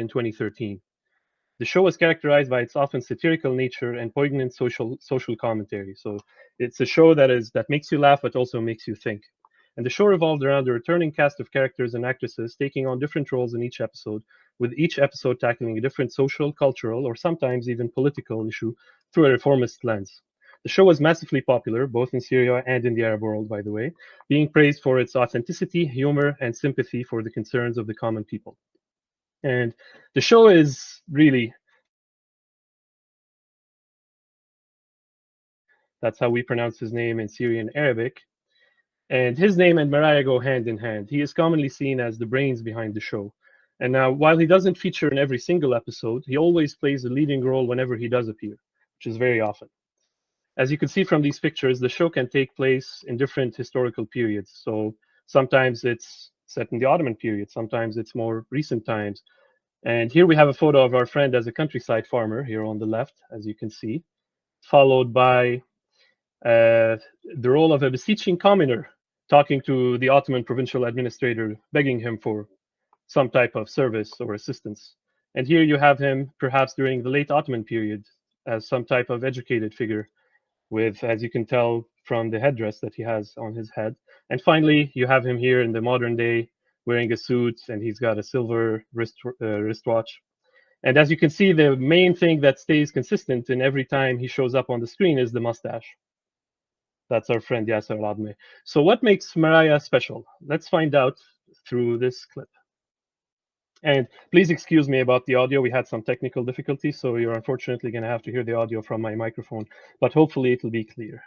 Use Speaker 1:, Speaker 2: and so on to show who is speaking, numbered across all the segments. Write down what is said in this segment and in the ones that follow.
Speaker 1: in 2013. The show was characterized by its often satirical nature and poignant social commentary. So it's a show that makes you laugh, but also makes you think. And the show revolved around a returning cast of characters and actresses taking on different roles in each episode, with each episode tackling a different social, cultural, or sometimes even political issue through a reformist lens. The show was massively popular, both in Syria and in the Arab world, by the way, being praised for its authenticity, humor, and sympathy for the concerns of the common people. And the show is really, that's how we pronounce his name in Syrian Arabic. And his name and Maraya go hand in hand. He is commonly seen as the brains behind the show. And now, while he doesn't feature in every single episode, he always plays a leading role whenever he does appear, which is very often. As you can see from these pictures, the show can take place in different historical periods. So sometimes it's set in the Ottoman period, sometimes it's more recent times. And here we have a photo of our friend as a countryside farmer here on the left, as you can see, followed by the role of a beseeching commoner talking to the Ottoman provincial administrator, begging him for some type of service or assistance. And here you have him, perhaps during the late Ottoman period, as some type of educated figure with, as you can tell from the headdress that he has on his head. And finally, you have him here in the modern day wearing a suit, and he's got a silver wristwatch. And as you can see, the main thing that stays consistent in every time he shows up on the screen is the mustache. That's our friend Yasser al-Azmeh. So what makes Maraya special? Let's find out through this clip. And please excuse me about the audio. We had some technical difficulties, so you're unfortunately going to have to hear the audio from my microphone, but hopefully it will be clear.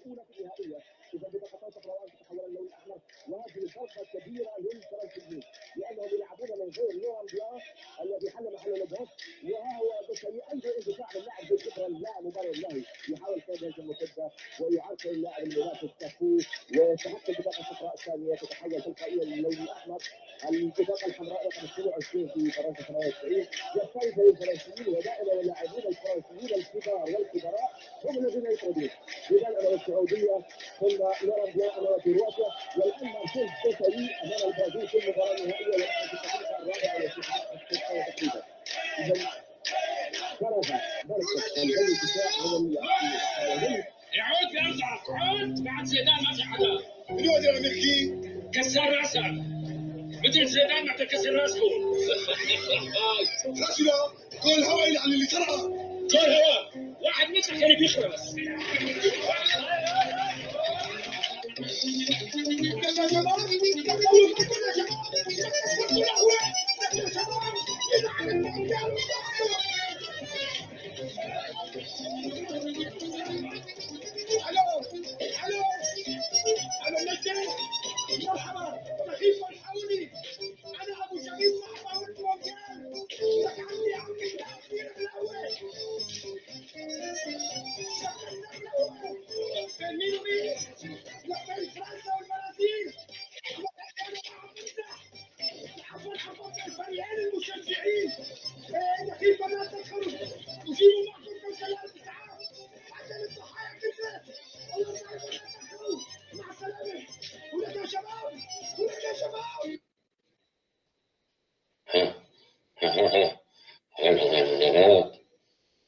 Speaker 2: الاولى في النهائيه اذا بطاقات الرواتب تحول اللون الاحمر وهذه الفرقه الكبيره للفرنسيين لانهم يلعبون من غير لوران بيان الذي حل محل لوبوس وها هو بشري ايضا اندفاع اللاعب بكبر لا مبرر له يحاول كيد المرتده ويعرقل اللاعب المنافس كفو وتحقق البطاقه الصفراء الثانيه تتحول تلقائيا للون الاحمر. البطاقه الحمراء رقم 22 في فرنسا 98 يختلف الفرنسيين ودائما اللاعبون الفرنسيين الكبار والكبراء هم الذين يطردون. اذا امام السعوديه ثم نرى بيان امام كرواتيا والان مارسيل بشري امام البرازيل في المباراه النهائيه ونحن في الدقيقه الرابعه والستين تقريبا. اذا كرز بركه الجو الدفاع من يعود يرجع عود بعد زيدان ما في حدا اليوم يا نحكي كسر راسك مثل زيدان ما تكسر راسكم راسنا كل هواء على اللي ترى كل هواء واحد مثلك كان بيخرس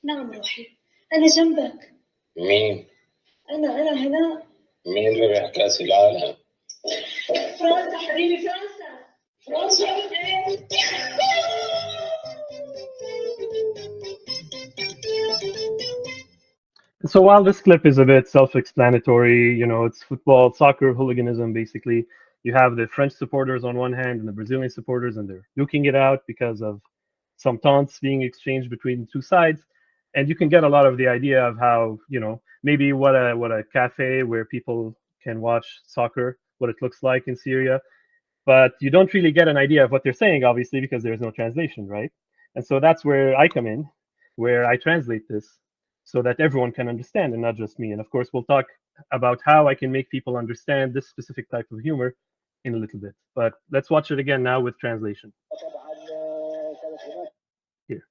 Speaker 3: نعم روحي أنا جنبك.
Speaker 2: مين؟
Speaker 3: أنا هنا.
Speaker 2: مين ربح كأس العالم؟
Speaker 3: فرنسا حبيبي فرنسا.
Speaker 1: So while this clip is a bit self-explanatory, you know, it's football, soccer, hooliganism, basically. You have the French supporters on one hand and the Brazilian supporters, and they're duking it out because of some taunts being exchanged between the two sides. And you can get a lot of the idea of how, you know, maybe what a cafe where people can watch soccer, what it looks like in Syria. But you don't really get an idea of what they're saying, obviously, because there's no translation, right? And so that's where I come in, where I translate this so that everyone can understand and not just me. And of course, we'll talk about how I can make people understand this specific type of humor in a little bit. But let's watch it again now with translation.
Speaker 2: طبعا كانت هناك
Speaker 1: Here.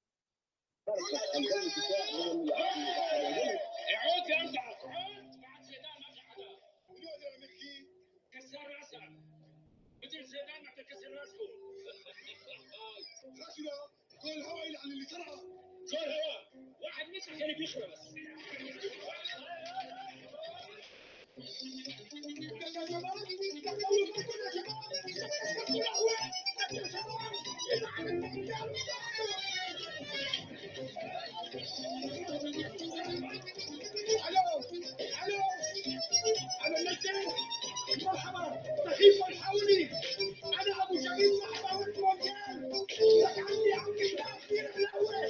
Speaker 2: فرقة الجو الدفاع من الحلوين.
Speaker 4: عود يا امزح عود بعد زيدان ما في حدا اليوم يا مكي كسر راسك مثل زيدان ما تكسر راسكم راسنا كل هواء عن اللي ترى كل هواء واحد مسح كان بيخرس الو انا نجم مرحبا تخيف الحولي انا ابو جميل مرحبا وانت وكان لك عندي عمي بالعافيه الاول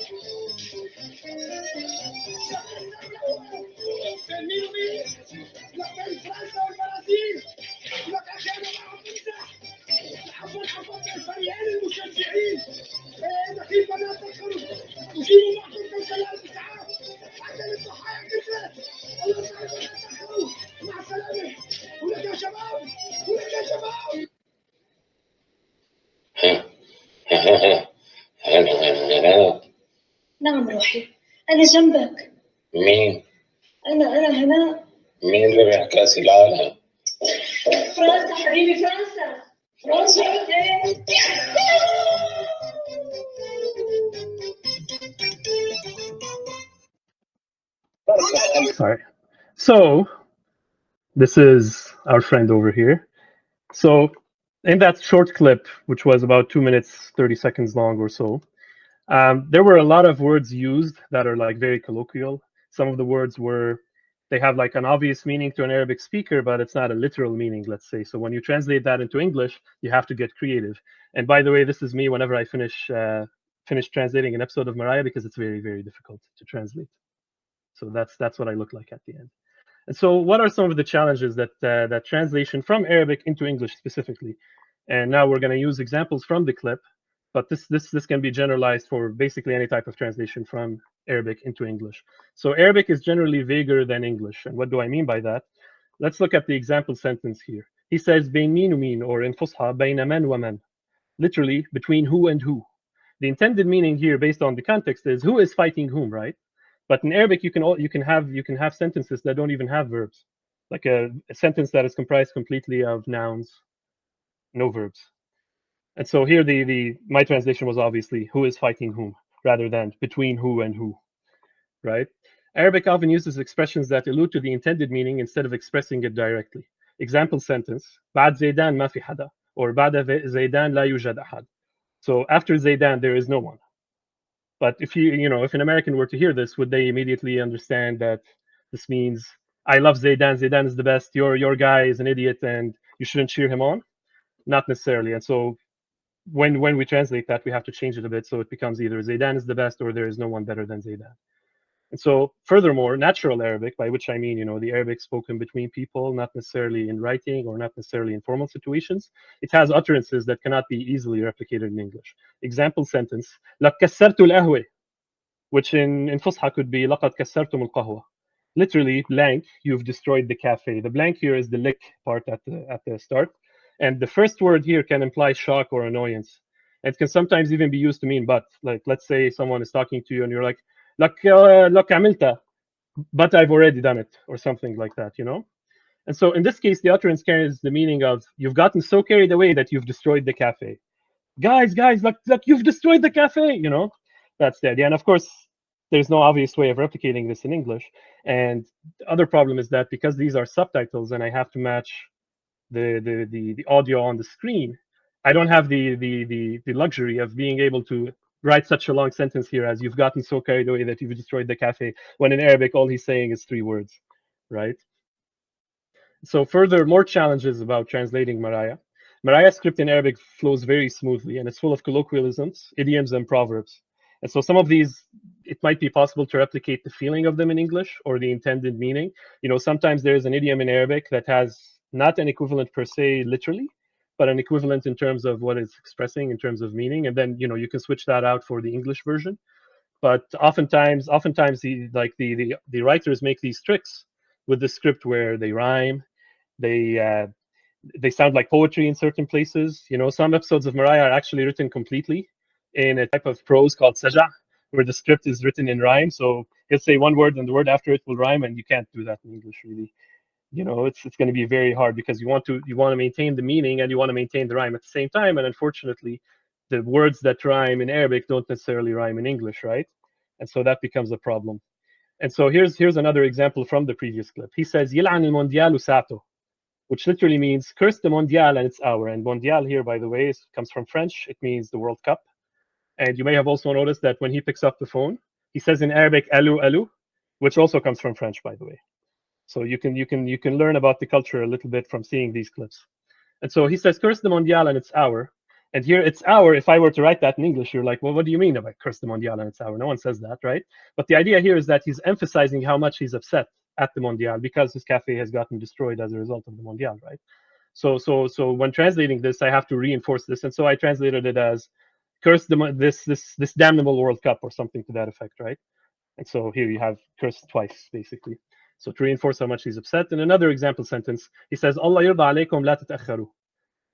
Speaker 4: مين ومين لك بين فرنسا والبرازيل لك اخي انا ما عم بمزح عفوا الفريقين المشجعين نخيف لا تدخلوا وجيبوا معكم كوكب الاسعاف حتى للضحايا كثرت الله يسعدكم لا تدخلوا مع السلامه ولك يا شباب ولك يا شباب
Speaker 3: نعم روحي، أنا جنبك.
Speaker 4: مين؟
Speaker 3: أنا هنا.
Speaker 4: مين اللي ربح كأس العالم؟
Speaker 3: فرنسا حبيبي، فرنسا. فرنسا. إيه.
Speaker 1: Sorry. So this is our friend over here. So in that short clip, which was about 2 minutes 30 seconds long or so, there were a lot of words used that are like very colloquial. Some of the words were, they have like an obvious meaning to an Arabic speaker, but it's not a literal meaning, let's say. So when you translate that into English, you have to get creative. And by the way, this is me whenever I finish translating an episode of Maraya, because it's very, very difficult to translate. So that's what I look like at the end. And so, what are some of the challenges that that translation from Arabic into English specifically? And now we're going to use examples from the clip, but this can be generalized for basically any type of translation from Arabic into English. So Arabic is generally vaguer than English, and what do I mean by that? Let's look at the example sentence here. He says "بين مين ومين," or in Fusha "بين من ومن," literally between who and who. The intended meaning here, based on the context, is who is fighting whom, right? But in Arabic, you can have sentences that don't even have verbs, like a sentence that is comprised completely of nouns, no verbs. And so here, the my translation was obviously who is fighting whom, rather than between who and who, right? Arabic often uses expressions that allude to the intended meaning instead of expressing it directly. Example sentence: بعد زيدان ما في حدا, or بعد زيدان لا يوجد أحد. So after Zaidan, there is no one. But if an American were to hear this, would they immediately understand that this means I love Zaidan, Zaidan is the best, your guy is an idiot, and you shouldn't cheer him on? Not necessarily. And so when we translate that, we have to change it a bit so it becomes either Zaidan is the best or there is no one better than Zaidan. And so, furthermore, natural Arabic, by which I mean, the Arabic spoken between people, not necessarily in writing or not necessarily in formal situations, it has utterances that cannot be easily replicated in English. Example sentence: لَقَدْ كَسَّرْتُ الْقَهْوَةَ, which in Fusha could be لَقَدْ كَسَّرْتُمُ الْقَهْوَةَ. Literally, blank, you've destroyed the cafe. The blank here is the lick part at the start. And the first word here can imply shock or annoyance. It can sometimes even be used to mean but. Like, let's say someone is talking to you and you're like, لك عملتها, but I've already done it, or something like that, And so in this case, the utterance carries the meaning of you've gotten so carried away that you've destroyed the cafe. Guys, look, you've destroyed the cafe, That's the idea. And of course, there's no obvious way of replicating this in English. And the other problem is that because these are subtitles and I have to match the audio on the screen, I don't have the luxury of being able to write such a long sentence here as you've gotten so carried away that you've destroyed the cafe, when in Arabic all he's saying is 3 words, right? So further, more challenges about translating Maraya. Maraya script in Arabic flows very smoothly, and it's full of colloquialisms, idioms, and proverbs. And so some of these, it might be possible to replicate the feeling of them in English or the intended meaning. Sometimes there's an idiom in Arabic that has not an equivalent per se literally, but an equivalent in terms of what it's expressing in terms of meaning. And then, you can switch that out for the English version. But oftentimes the writers make these tricks with the script where they rhyme, they sound like poetry in certain places. You know, some episodes of Maraya are actually written completely in a type of prose called saja, where the script is written in rhyme. So he'll say one word and the word after it will rhyme, and you can't do that in English really. You know, it's going to be very hard because you want to maintain the meaning and you want to maintain the rhyme at the same time. And unfortunately, the words that rhyme in Arabic don't necessarily rhyme in English, right? And so that becomes a problem. And so here's another example from the previous clip. He says, "يلعن المونديال ساعته," which literally means curse the mondial and its hour. And mondial here, by the way, comes from French. It means the World Cup. And you may have also noticed that when he picks up the phone, he says in Arabic, "Alou, alou," which also comes from French, by the way. So you can learn about the culture a little bit from seeing these clips. And so he says, "Curse the mondial and its hour." And here it's hour. If I were to write that in English, you're like, well, what do you mean about curse the mondial and its hour? No one says that, right? But the idea here is that he's emphasizing how much he's upset at the mondial because his cafe has gotten destroyed as a result of the mondial, right? So when translating this, I have to reinforce this, and so I translated it as curse this damnable World Cup or something to that effect, right? And so here you have curse twice, basically. So to reinforce how much he's upset. In another example sentence, he says, "Allah yirda alaykum la tata'akharu,"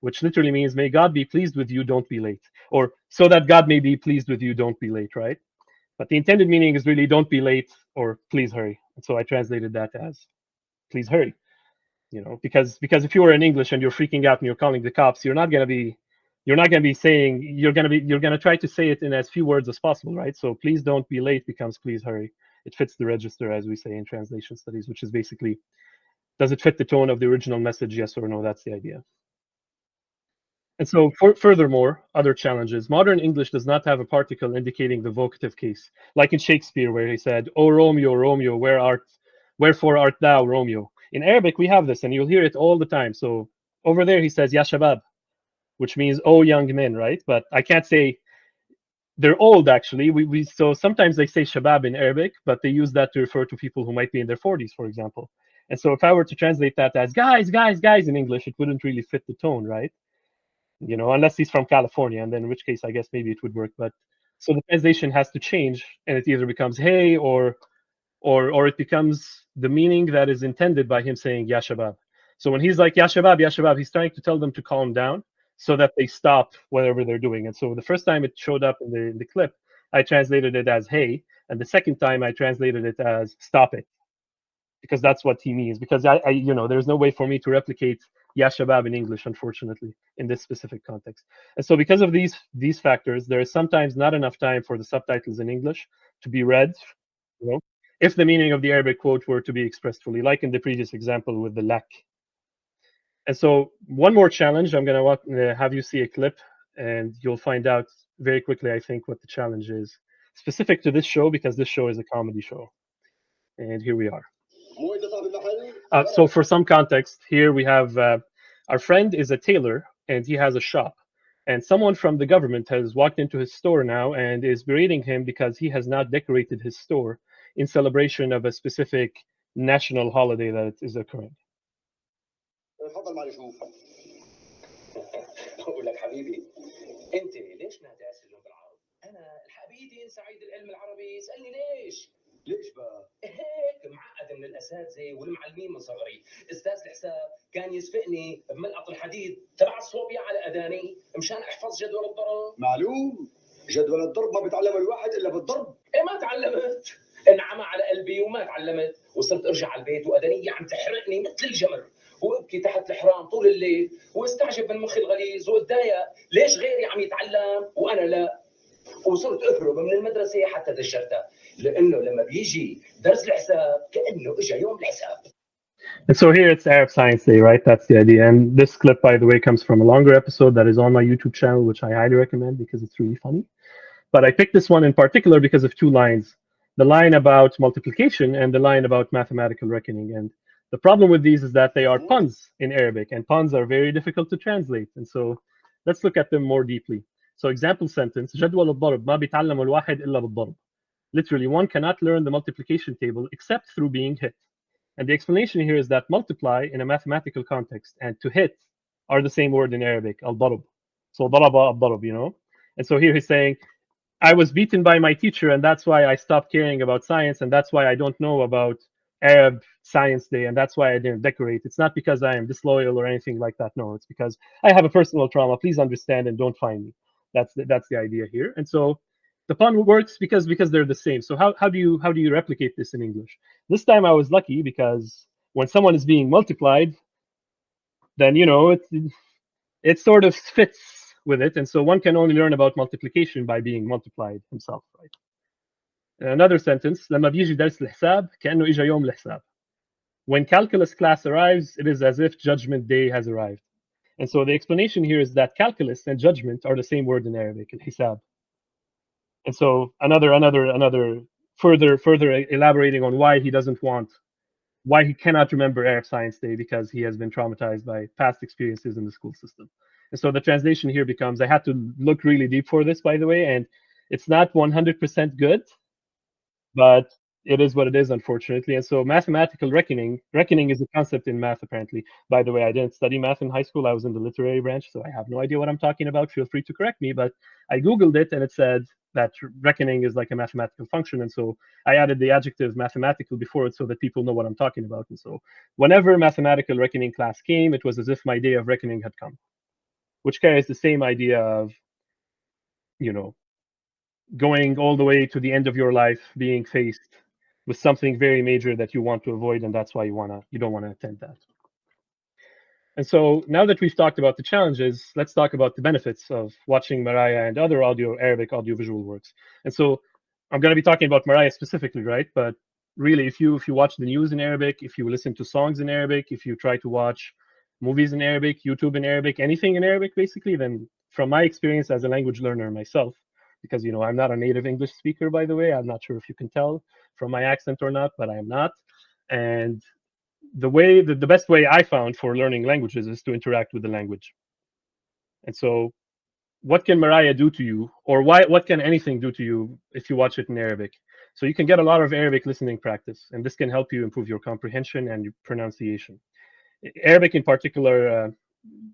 Speaker 1: which literally means, "May God be pleased with you, don't be late," or "so that God may be pleased with you, don't be late," right? But the intended meaning is really "don't be late" or "please hurry." And so I translated that as "please hurry." You know, because if you were in English and you're freaking out and you're calling the cops, you're not gonna be saying you're gonna try to say it in as few words as possible, right? So "please don't be late" becomes "please hurry." It fits the register, as we say in translation studies, which is basically, does it fit the tone of the original message, yes or no? That's the idea. And so, furthermore, other challenges. Modern English does not have a particle indicating the vocative case, like in Shakespeare, where he said, "O Romeo, Romeo, wherefore art thou, Romeo?" In Arabic, we have this, and you'll hear it all the time. So over there, he says, "Ya Shabab," which means "oh young men," right? But I can't say they're old, actually. So sometimes they say Shabab in Arabic, but they use that to refer to people who might be in their 40s, for example. And so if I were to translate that as "guys, guys, guys" in English, it wouldn't really fit the tone, right? You know, unless he's from California, and then in which case I guess maybe it would work. But so the translation has to change, and it either becomes "hey" or it becomes the meaning that is intended by him saying "ya shabab." So when he's like ya shabab," he's trying to tell them to calm down so that they stop whatever they're doing. And so the first time it showed up in the clip, I translated it as "hey," and the second time I translated it as "stop it," because that's what he means. Because there's no way for me to replicate "ya shabab" in English, unfortunately, in this specific context. And so because of these factors, there is sometimes not enough time for the subtitles in English to be read, you know, if the meaning of the Arabic quote were to be expressed fully, like in the previous example with the lak. And so one more challenge, I'm going to have you see a clip, and you'll find out very quickly, I think, what the challenge is specific to this show, because this show is a comedy show. And here we are. So for some context, here we have our friend is a tailor and he has a shop. And someone from the government has walked into his store now and is berating him because he has not decorated his store in celebration of a specific national holiday that is occurring.
Speaker 2: اتفضل معلش شوف. بقول لك حبيبي، انت ليش ما تأسسون بالعرب؟ انا الحبيبي سعيد العلم العربي، اسالني ليش بقى؟ هيك معقد من الاساتذه والمعلمين من صغري، استاذ الحساب كان يسبقني بملقط الحديد تبع الصوبيا على اذاني مشان احفظ جدول الضرب. معلوم، جدول الضرب ما بيتعلم الواحد الا بالضرب. ايه ما تعلمت، انعمى على قلبي وما تعلمت، وصرت ارجع على البيت وادنيه عم تحرقني مثل الجمر، وابكي تحت الحرام طول الليل، واستعجب من مخي الغليظ واتضايق، ليش غيري عم يتعلم وانا لا؟ وصرت اهرب من المدرسه حتى دشرتها، لانه لما بيجي درس الحساب كانه اجى يوم الحساب.
Speaker 1: And so here it's Arab Science Day, right? That's the idea. And this clip, by the way, comes from a longer episode that is on my YouTube channel, which I highly recommend because it's really funny. But I picked this one in particular because of two lines: the line about multiplication and the line about mathematical reckoning. And the problem with these is that they are puns in Arabic, and puns are very difficult to translate. And so let's look at them more deeply. So example sentence: جدول الضرب ما بيتعلم الواحد إلا بالضرب. Literally, one cannot learn the multiplication table except through being hit. And the explanation here is that multiply in a mathematical context and to hit are the same word in Arabic, al-darab. So daraba al-darab, you know? And so here he's saying, I was beaten by my teacher, and that's why I stopped caring about science, and that's why I don't know about Arab Science Day, and that's why I didn't decorate. It's not because I am disloyal or anything like that. No, it's because I have a personal trauma. Please understand and don't find me. That's the idea here. And so the pun works because they're the same. So how do you replicate this in English? This time I was lucky because when someone is being multiplied, then it sort of fits with it, and so one can only learn about multiplication by being multiplied himself, right? Another sentence: لما بيجي درس الحساب كأنه إجا يوم الحساب. When calculus class arrives, it is as if judgment day has arrived. And so the explanation here is that calculus and judgment are the same word in Arabic, al-hisab. And so another further elaborating on why he cannot remember Arab Science Day, because he has been traumatized by past experiences in the school system. And so the translation here becomes, I had to look really deep for this, by the way, and it's not 100% good, but it is what it is, unfortunately. And so mathematical reckoning is a concept in math, apparently. By the way, I didn't study math in high school. I was in the literary branch, so I have no idea what I'm talking about. Feel free to correct me, but I Googled it and it said that reckoning is like a mathematical function. And so I added the adjective mathematical before it so that people know what I'm talking about. And so whenever mathematical reckoning class came, it was as if my day of reckoning had come, which carries the same idea of, you know, going all the way to the end of your life being faced with something very major that you want to avoid, and that's why you don't want to attend that. And so now that we've talked about the challenges, let's talk about the benefits of watching Maraya and other Arabic audiovisual works. And so I'm going to be talking about Maraya specifically, right? But really, if you watch the news in Arabic, if you listen to songs in Arabic, if you try to watch movies in Arabic, YouTube in Arabic, anything in Arabic, basically, then from my experience as a language learner myself, because I'm not a native English speaker, by the way. I'm not sure if you can tell from my accent or not, but I am not. And the best way I found for learning languages is to interact with the language. And so what can Maraya do to you, or what can anything do to you if you watch it in Arabic? So you can get a lot of Arabic listening practice, and this can help you improve your comprehension and your pronunciation. Arabic in particular,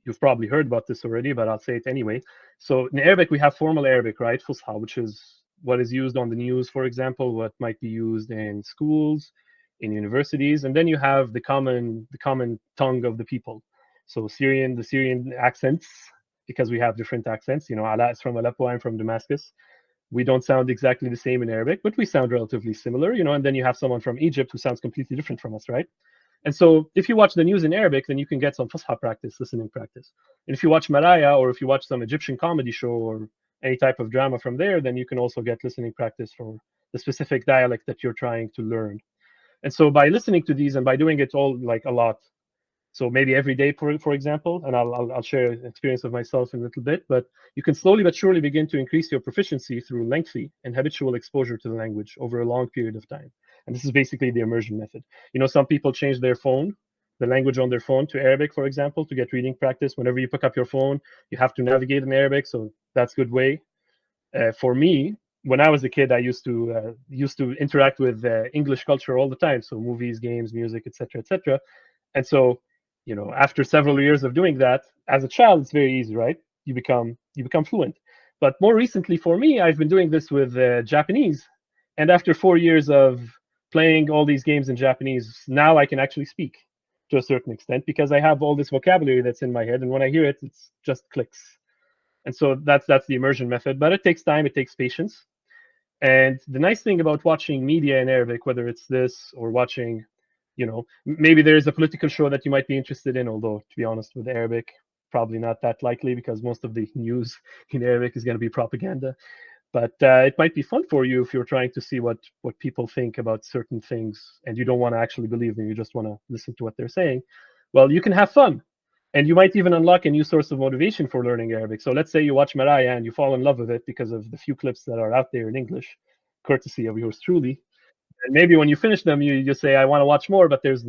Speaker 1: you've probably heard about this already, but I'll say it anyway. So in Arabic, we have formal Arabic, right? Fusha, which is what is used on the news, for example, what might be used in schools, in universities, and then you have the common tongue of the people. So the Syrian accents, because we have different accents. Ala is from Aleppo, I'm from Damascus. We don't sound exactly the same in Arabic, but we sound relatively similar. And then you have someone from Egypt who sounds completely different from us, right? And so if you watch the news in Arabic, then you can get some Fusha practice, listening practice. And if you watch Maraya, or if you watch some Egyptian comedy show or any type of drama from there, then you can also get listening practice for the specific dialect that you're trying to learn. And so by listening to these and by doing it all like a lot, so maybe every day, for example, and I'll share an experience of myself in a little bit, but you can slowly but surely begin to increase your proficiency through lengthy and habitual exposure to the language over a long period of time. And this is basically the immersion method. Some people change the language on their phone to Arabic, for example, to get reading practice. Whenever you pick up your phone, you have to navigate in Arabic, so that's a good way. For me, when I was a kid, I used to interact with English culture all the time, so movies, games, music, etc., etc. And so, after several years of doing that, as a child, it's very easy, right? You become fluent. But more recently, for me, I've been doing this with Japanese, and after 4 years of playing all these games in Japanese, now I can actually speak to a certain extent because I have all this vocabulary that's in my head, and when I hear it, it's just clicks. And so that's the immersion method. But it takes time, it takes patience. And the nice thing about watching media in Arabic, whether it's this or watching, maybe there's a political show that you might be interested in, although to be honest, with Arabic, probably not that likely because most of the news in Arabic is going to be propaganda. But it might be fun for you if you're trying to see what people think about certain things and you don't want to actually believe them, you just want to listen to what they're saying. Well, you can have fun. And you might even unlock a new source of motivation for learning Arabic. So let's say you watch Maraya and you fall in love with it because of the few clips that are out there in English, courtesy of yours truly. And maybe when you finish them, you say, I want to watch more, but there's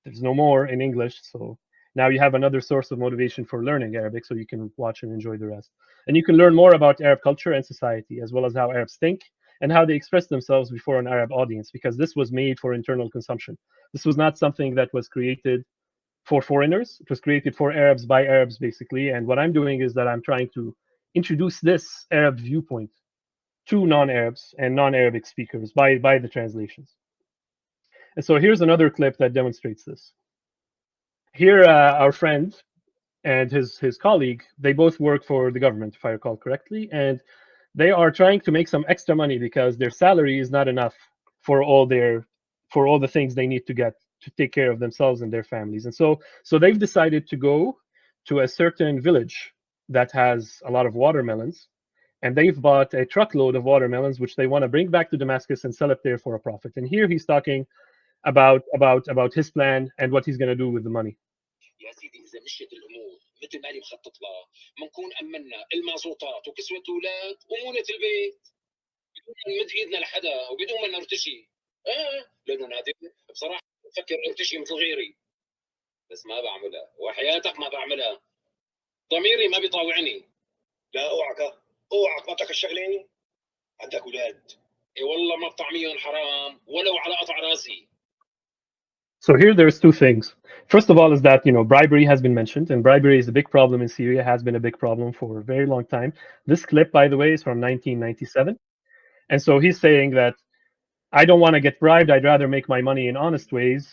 Speaker 1: no more in English. So now you have another source of motivation for learning Arabic, so you can watch and enjoy the rest. And you can learn more about Arab culture and society, as well as how Arabs think and how they express themselves before an Arab audience, because this was made for internal consumption. This was not something that was created for foreigners. It was created for Arabs by Arabs, basically. And what I'm doing is that I'm trying to introduce this Arab viewpoint to non-Arabs and non-Arabic speakers by the translations. And so here's another clip that demonstrates this. Here, our friend and his colleague, they both work for the government, if I recall correctly, and they are trying to make some extra money because their salary is not enough for all their for all the things they need to get to take care of themselves and their families. And so they've decided to go to a certain village that has a lot of watermelons, and they've bought a truckload of watermelons which they want to bring back to Damascus and sell it there for a profit. And here he's talking about his plan and what he's going to do with the money.
Speaker 2: يا سيدي اذا مشيت الامور مثل ما انا مخطط لها بنكون امنا المازوطات وكسوه الاولاد ومونه البيت بدون ما نمد ايدنا لحدا وبدون ما نرتشي. لانه نادر بصراحه بفكر ارتشي مثل غيري، بس ما بعملها وحياتك ما بعملها. ضميري ما بيطاوعني. لا اوعك بطلك الشغله. عندك اولاد. اي والله ما بطعميهم حرام ولو على قطع راسي.
Speaker 1: So here there's two things. First of all is that, bribery has been mentioned, and bribery is a big problem in Syria, has been a big problem for a very long time. This clip, by the way, is from 1997. And so he's saying that I don't want to get bribed. I'd rather make my money in honest ways.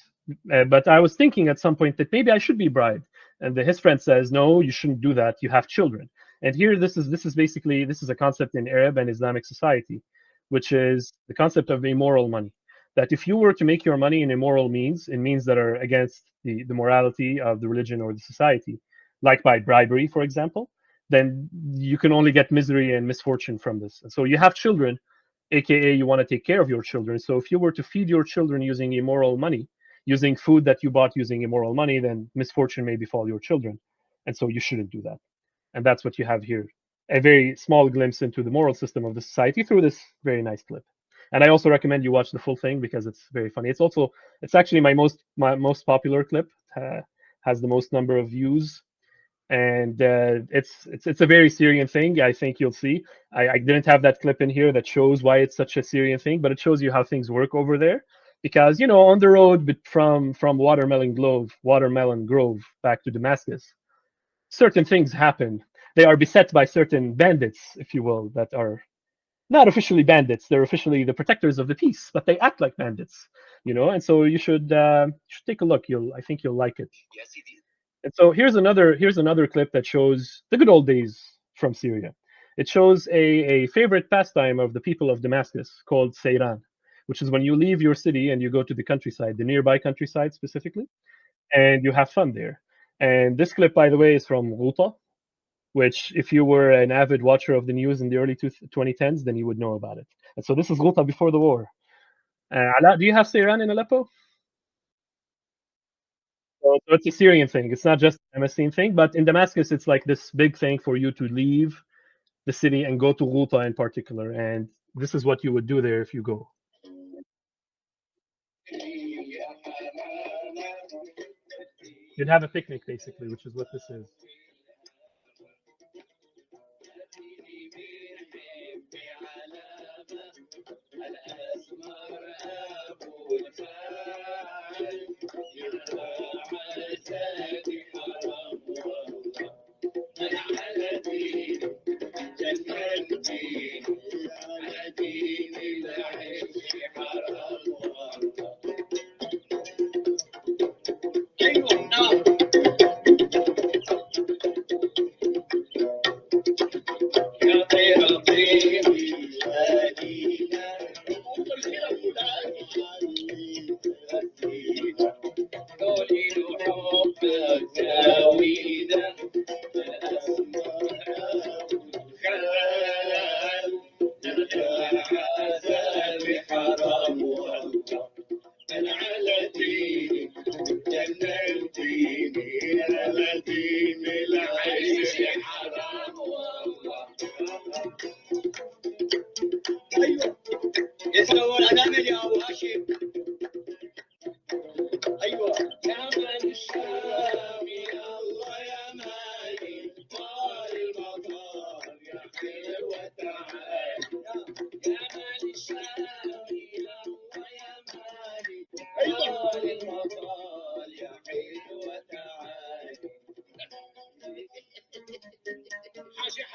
Speaker 1: But I was thinking at some point that maybe I should be bribed. And his friend says, no, you shouldn't do that. You have children. And here, this is a concept in Arab and Islamic society, which is the concept of immoral money. That if you were to make your money in immoral means, in means that are against the morality of the religion or the society, like by bribery, for example, then you can only get misery and misfortune from this. And so you have children, aka you want to take care of your children. So if you were to feed your children using immoral money, using food that you bought using immoral money, then misfortune may befall your children. And so you shouldn't do that. And that's what you have here, a very small glimpse into the moral system of the society through this very nice clip. And I also recommend you watch the full thing because it's very funny. It's actually my most popular clip. Has the most number of views, and it's a very Syrian thing. I think you'll see. I didn't have that clip in here that shows why it's such a Syrian thing, but it shows you how things work over there. Because on the road from Watermelon Grove back to Damascus, certain things happen. They are beset by certain bandits, if you will, that are not officially bandits. They're officially the protectors of the peace, but they act like bandits, And so you should take a look. I think you'll like it. And so here's another clip that shows the good old days from Syria. It shows a favorite pastime of the people of Damascus called Seyran, which is when you leave your city and you go to the countryside, the nearby countryside specifically, and you have fun there. And this clip, by the way, is from Ghouta, which, if you were an avid watcher of the news in the early 2010s, then you would know about it. And so this is Ghouta before the war. Ala, do you have Seyran in Aleppo? So it's a Syrian thing. It's not just a Damascene thing, but in Damascus, it's like this big thing for you to leave the city and go to Ghouta in particular. And this is what you would do there if you go. You'd have a picnic, basically, which is what this is.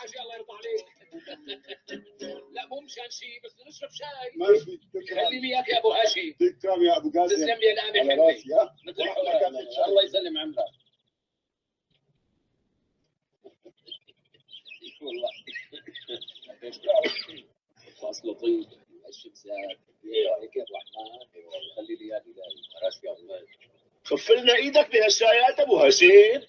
Speaker 2: حاجه الله يرضى عليك. لا مو مشان شيء بس نشرب شاي.
Speaker 4: ماشي
Speaker 2: خلي لي اياك يا ابو هاشم.
Speaker 4: تكرم يا ابو قاسم.
Speaker 2: تسلم لي يا نعمة
Speaker 4: على
Speaker 2: حلوة.
Speaker 4: راسي ها.
Speaker 2: الله يسلم عمرك. والله خلاص لطيف الشمسات. ايه رايك يا ابو احمد؟ خلي لي اياك راسي يا الله. خف لنا ايدك بهالشايات ابو هاشم.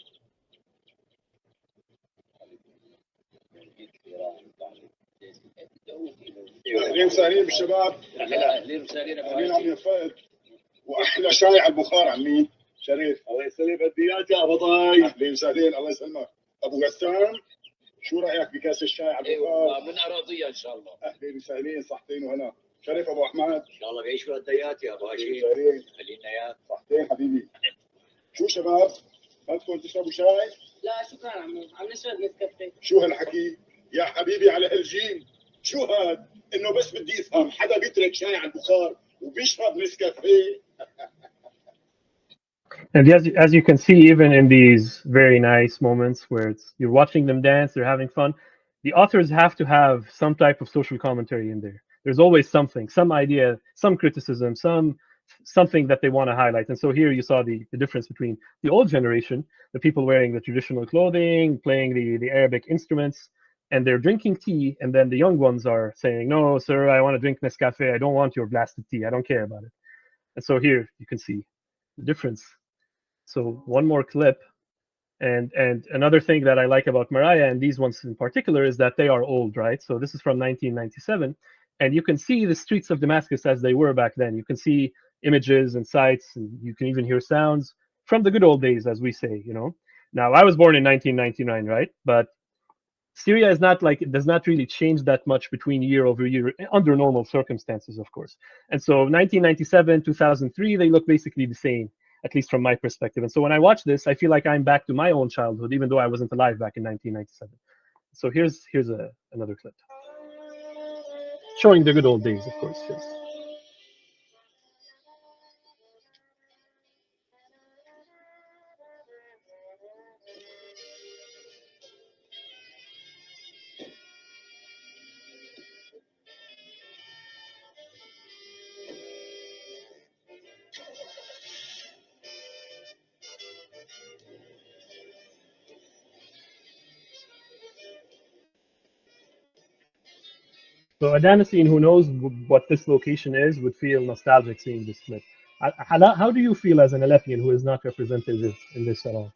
Speaker 4: اهلين وسهلين بالشباب.
Speaker 2: اهلين وسهلين ابو
Speaker 4: اهلين
Speaker 2: هاشم.
Speaker 4: عمي فهد. واحلى شاي على البخار عمي شريف.
Speaker 2: الله يسلم بديات يا ابو طيب.
Speaker 4: اهلين وسهلين الله يسلمك. ابو غسان شو رايك بكاس الشاي على البخار؟
Speaker 2: ايوه من اراضيه ان شاء الله.
Speaker 4: اهلين وسهلين صحتين وهنا. شريف ابو احمد
Speaker 2: ان شاء الله بعيش بهالديات يا ابو هاشم.
Speaker 4: وسهلين.
Speaker 2: خلينا اياك.
Speaker 4: صحتين حبيبي. شو شباب؟ بدكم تشربوا شاي؟
Speaker 5: لا شكرا عمو، عم نشرب نسكافيه.
Speaker 4: شو هالحكي؟ يا حبيبي على هالجيل، شو هاد؟ انه بس بدي افهم حدا بيترك شاي على البخار وبيشرب نسكافيه.
Speaker 1: And as you can see, even in these very nice moments where you're watching them dance, they're having fun, the authors have to have some type of social commentary in there. There's always something, some idea, some criticism, something that they want to highlight. And so here you saw the difference between the old generation, the people wearing the traditional clothing, playing the Arabic instruments, and they're drinking tea, and then the young ones are saying, "No, sir, I want to drink Nescafe. I don't want your blasted tea. I don't care about it." And so here you can see the difference. So one more clip, and another thing that I like about Maraya and these ones in particular is that they are old, right? So this is from 1997, and you can see the streets of Damascus as they were back then. You can see images and sights, and you can even hear sounds from the good old days, as we say. Now I was born in 1999, right? But Syria is not like, it does not really change that much between year over year under normal circumstances, of course. And so 1997, 2003, they look basically the same, at least from my perspective. And so when I watch this, I feel like I'm back to my own childhood, even though I wasn't alive back in 1997. So here's another clip showing the good old days, of course. Yes. So a Damascene who knows what this location is would feel nostalgic seeing this clip. How do you feel as an Aleppian who is not represented in this at all?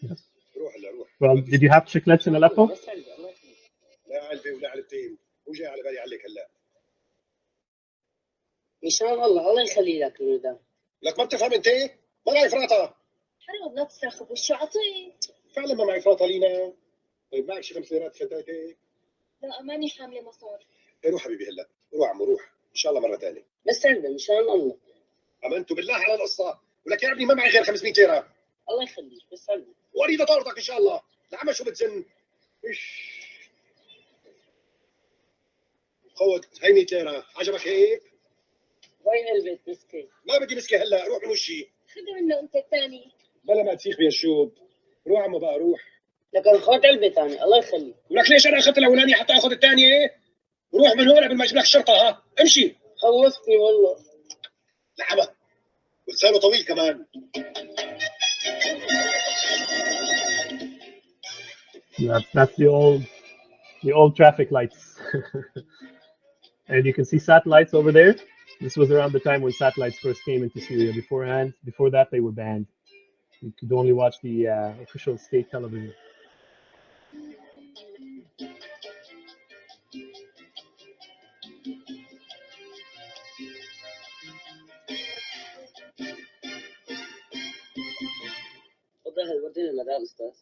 Speaker 1: Yes. Well, did you have chiclets in Aleppo?
Speaker 4: لا علبه ولا علبتين، وجاي على بالي عليك هلا.
Speaker 5: ان شاء الله الله يخلي لك المدام.
Speaker 4: لك ما بتفهم انت؟ ما معي فراطه.
Speaker 3: حرام لا تصرخ بوشو اعطيه.
Speaker 4: فعلا ما معي فراطه لينا. طيب معك شي 5 ليرات فتاتي؟
Speaker 3: لا ماني حامله مصاري.
Speaker 4: روح حبيبي هلا، روح عمو روح، ان شاء الله مره ثانيه.
Speaker 5: بس عندنا ان شاء الله.
Speaker 4: امنتوا بالله على القصه، ولك يا ابني ما معي غير 500 ليره.
Speaker 5: الله يخليك بس عندنا.
Speaker 4: واريد طارتك ان شاء الله. لعمل شو بتزن؟ خوت هي 100 ليره، عجبك هيك؟
Speaker 5: وين البيت مسكين؟
Speaker 4: ما بدي مسكه هلا، روح من وشي.
Speaker 3: خذ منه انت الثاني.
Speaker 4: بلا ما تسيخ بالشوب. روح عمو بقى روح.
Speaker 5: لكن خذ علبه ثانيه الله يخليك.
Speaker 4: ولك ليش انا اخذت الاولانيه حتى اخذ الثانيه؟ روح من هون قبل ما اجيب لك الشرطه ها، امشي.
Speaker 5: خوفتني والله.
Speaker 4: لعبه ولسانه طويل كمان.
Speaker 1: Yeah, that's the old traffic lights. And you can see satellites over there. This was around the time when satellites first came into Syria. Before that, they were banned. You could only watch the official state television.
Speaker 5: تفضل وريني المدام استاذ.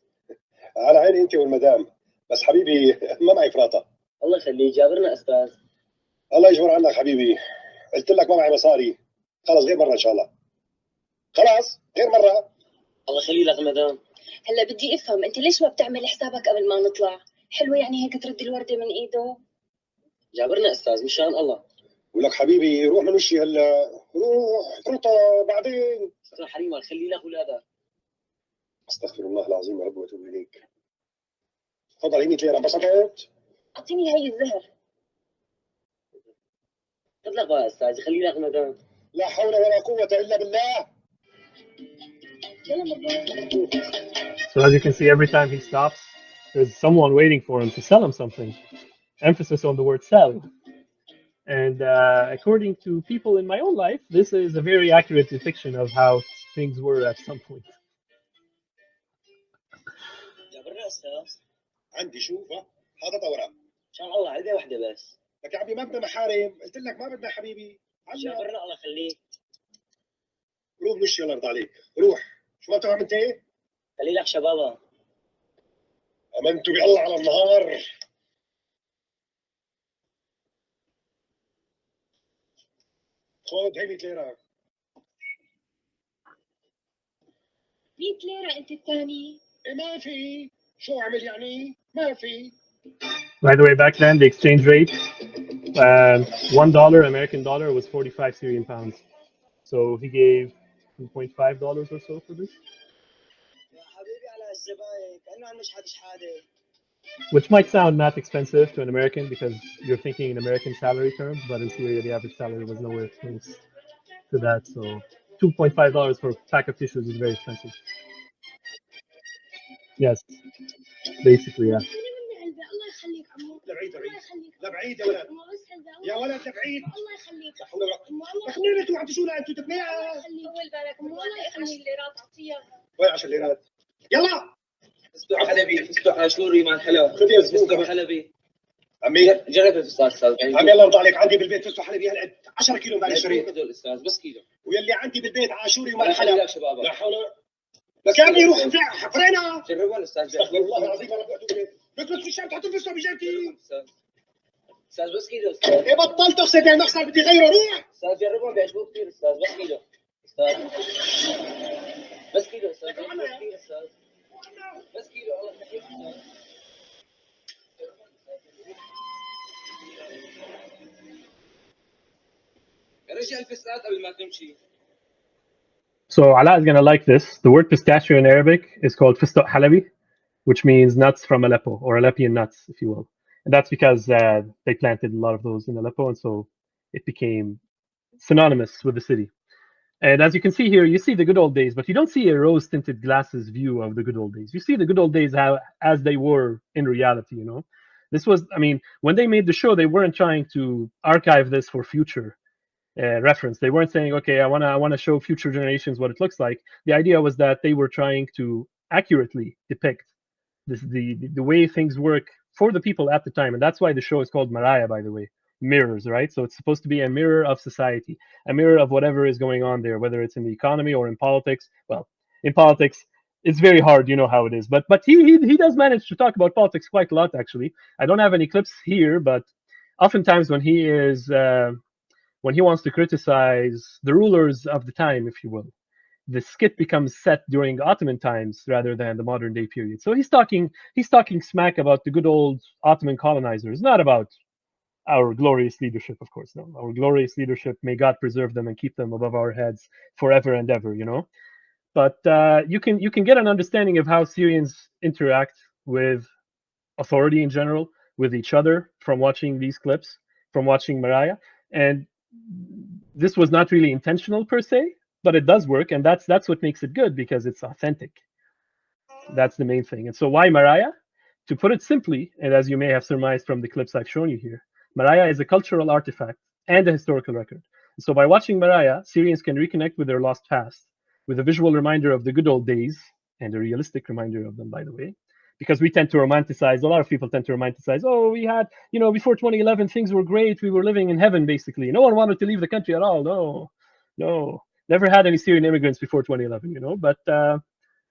Speaker 4: على عيني انت والمدام، بس حبيبي ما معي فراطه.
Speaker 5: الله يخليك جابرنا استاذ.
Speaker 4: الله يجبر عنك حبيبي، قلت لك ما معي مصاري. خلص غير مره ان شاء الله. خلاص غير مره.
Speaker 5: الله يخلي لك مدام.
Speaker 3: هلا بدي افهم انت ليش ما بتعمل حسابك قبل ما نطلع؟ حلوة يعني هيك تردي الوردة من إيده؟
Speaker 5: جابرنا استاذ مشان الله.
Speaker 2: ولك حبيبي روح من وشي هلا، روح كرطة بعدين.
Speaker 5: استاذ حريمه خلي لك ولادها.
Speaker 2: استغفر الله العظيم يا رب واتوب اليك. تفضل هي 100 ليرة انبسطت؟
Speaker 3: أعطيني هي الزهر.
Speaker 5: فضلك بقى استاذ خلي لك مكان.
Speaker 2: لا حول ولا قوة إلا بالله.
Speaker 3: يلا مبروك.
Speaker 1: So as you can see, every time he stops, there's someone waiting for him to sell him something. Emphasis on the word sell. And according to people in my own life, this is a very accurate depiction of how things were at some point.
Speaker 5: جابرنا استاذ.
Speaker 2: عندي شوف هذا دورة.
Speaker 5: مشان الله عندي وحده بس.
Speaker 2: لك يا عمي ما بدنا محارم، قلت لك ما بدنا حبيبي.
Speaker 5: جابرنا الله يخليك.
Speaker 2: روح مشي الله يرضى عليك، روح. شو ما بتعمل انت؟
Speaker 5: خلي لك شبابها.
Speaker 2: امنت بالله على النهار. خذ هي 100 ليرة.
Speaker 3: 100 ليرة أنت الثاني.
Speaker 2: ما في، شو عمل يعني؟ ما في.
Speaker 1: By the way, back then the exchange rate, $1 American dollar was 45 Syrian pounds. So he gave $2.5 or so for this.
Speaker 5: يا حبيبي على الزباين كأنه عم نشحد شحاده.
Speaker 1: Which might sound not expensive to an American because you're thinking in American salary terms, but in Syria the average salary was nowhere close to that. So $2.5 for a pack of tissues is very expensive. Yes, basically, yeah.
Speaker 3: الله يخليك عمو.
Speaker 2: لبعيد
Speaker 3: الله
Speaker 2: لبعيد
Speaker 3: يخليك.
Speaker 2: لبعيد يا ولد.
Speaker 3: عمو بس هلا.
Speaker 2: يا ولد لبعيد.
Speaker 3: الله يخليك.
Speaker 2: لا حول ولا قوة.
Speaker 3: عمو الله
Speaker 2: خلينا انتوا عم شو لا انتوا
Speaker 3: الله
Speaker 2: تبنيها.
Speaker 3: يخليك. طول بالك عمو الله يخليك. 10 ليرات أعطيها.
Speaker 2: وين 10 ليرات؟ يلا.
Speaker 5: فستق حلبي فستق عاشوري مع الحلا.
Speaker 2: خذ يا زبون.
Speaker 5: فستق حلبي.
Speaker 2: عمي
Speaker 5: جرب استاذ.
Speaker 2: عمي الله يرضى عليك، عندي بالبيت فستق حلبي هالقد 10 كيلو مال شريت.
Speaker 5: هدول استاذ بس كيلو.
Speaker 2: ويلي عندي بالبيت عاشوري ومال
Speaker 5: خلي
Speaker 2: حلا.
Speaker 5: لك شبابها.
Speaker 2: لا حول ولا. لك يا عمي روح فرينا.
Speaker 5: جربوا الاستاذ.
Speaker 2: استغفر الله العظيم يا رب واتوب اليك. لك في الشام تحط الفستق بجيبتي.
Speaker 5: استاذ بس كيلو استاذ.
Speaker 2: ايه بطلت تغسل المغسل بدي غيره روح.
Speaker 5: استاذ جربهم بيعجبوك كثير استاذ بس كيلو. استاذ بس كيلو استاذ كثير استاذ. بس كيلو الله يخليك استاذ. رجع الفستقات قبل ما تمشي.
Speaker 1: So Ala is going to like this. The word pistachio in Arabic is called fistok halabi, which means nuts from Aleppo, or Aleppian nuts, if you will. And that's because they planted a lot of those in Aleppo, and so it became synonymous with the city. And as you can see here, you see the good old days, but you don't see a rose-tinted glasses view of the good old days. You see the good old days as they were in reality, you know? This was, I mean, when they made the show, they weren't trying to archive this for future reference. They weren't saying, okay, I wanna show future generations what it looks like. The idea was that they were trying to accurately depict the way things work for the people at the time, and that's why the show is called Maraya, by the way, mirrors, right? So it's supposed to be a mirror of society, a mirror of whatever is going on there, whether it's in the economy or in politics. Well, in politics, it's very hard, you know how it is. But he does manage to talk about politics quite a lot, actually. I don't have any clips here, but oftentimes when he is when he wants to criticize the rulers of the time, if you will, the skit becomes set during Ottoman times rather than the modern day period. So he's talking smack about the good old Ottoman colonizers, not about our glorious leadership, of course. No, our glorious leadership, may God preserve them and keep them above our heads forever and ever, you know. But you can get an understanding of how Syrians interact with authority in general, with each other, from watching these clips, from watching Maraya. And this was not really intentional per se, but it does work, and that's what makes it good, because it's authentic. That's the main thing. And so why Maraya? To put it simply, and as you may have surmised from the clips I've shown you here, Maraya is a cultural artifact and a historical record. So by watching Maraya, Syrians can reconnect with their lost past, with a visual reminder of the good old days, and a realistic reminder of them, by the way, because we tend to romanticize, a lot of people tend to romanticize, oh, we had, you know, before 2011, things were great. We were living in heaven, basically. No one wanted to leave the country at all. No. Never had any Syrian immigrants before 2011, you know, but